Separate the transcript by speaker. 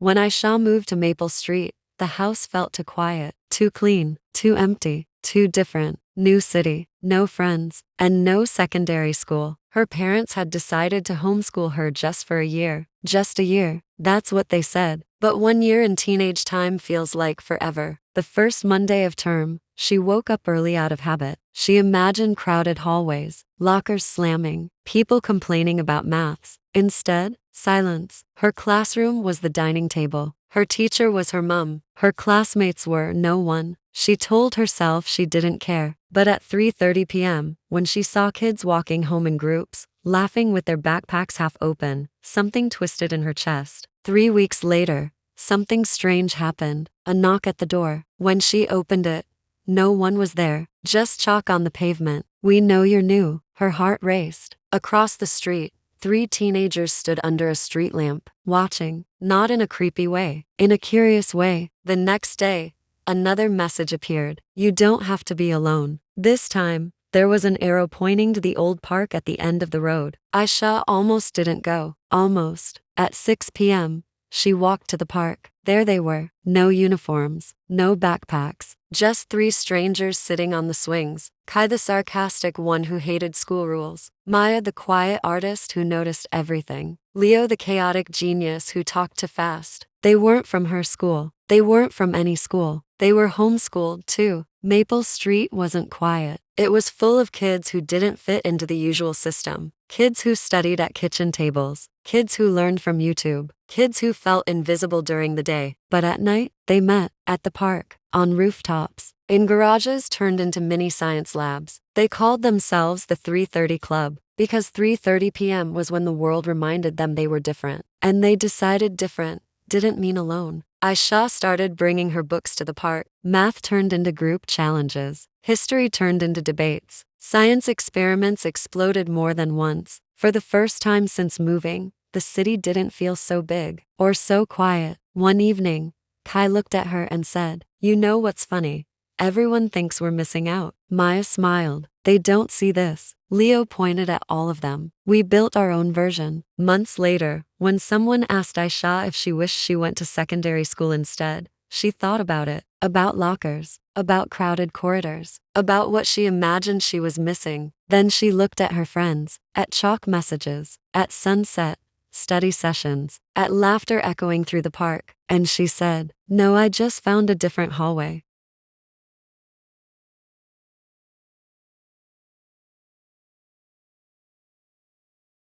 Speaker 1: When Aisha moved to Maple Street, the house felt too quiet, too clean, too empty, too different. New city, no friends, and no secondary school. Her parents had decided to homeschool her just for a year. Just a year, that's what they said. But 1 year in teenage time feels like forever. The first Monday of term, she woke up early out of habit. She imagined crowded hallways, lockers slamming, people complaining about maths. Instead, silence. Her classroom was the dining table. Her teacher was her mom. Her classmates were no one. She told herself she didn't care. But at 3:30 p.m., when she saw kids walking home in groups, laughing with their backpacks half open, something twisted in her chest. 3 weeks later, something strange happened. A knock at the door. When she opened it, no one was there, just chalk on the pavement. "We know you're new." Her heart raced. Across the street, 3 teenagers stood under a street lamp, watching, not in a creepy way, in a curious way. The next day, another message appeared. "You don't have to be alone." This time, there was an arrow pointing to the old park at the end of the road. Aisha almost didn't go. Almost. At 6 p.m., she walked to the park. There they were. No uniforms, no backpacks, just 3 strangers sitting on the swings. Kai, the sarcastic one who hated school rules. Maya, the quiet artist who noticed everything. Leo, the chaotic genius who talked too fast. They weren't from her school. They weren't from any school. They were homeschooled too. Maple Street wasn't quiet. It was full of kids who didn't fit into the usual system. Kids who studied at kitchen tables. Kids who learned from YouTube. Kids who felt invisible during the day. But at night, they met. At the park. On rooftops. In garages turned into mini science labs. They called themselves the 3:30 Club. Because 3:30 p.m. was when the world reminded them they were different. And they decided different didn't mean alone. Aisha started bringing her books to the park. Math turned into group challenges. History turned into debates. Science experiments exploded more than once. For the first time since moving, the city didn't feel so big or so quiet. One evening, Kai looked at her and said, "You know what's funny? Everyone thinks we're missing out." Maya smiled. "They don't see this." Leo pointed at all of them. "We built our own version." Months later, when someone asked Aisha if she wished she went to secondary school instead, she thought about it. About lockers, about crowded corridors, about what she imagined she was missing. Then she looked at her friends, at chalk messages, at sunset, study sessions, at laughter echoing through the park, and she said, "No, I just found a different hallway."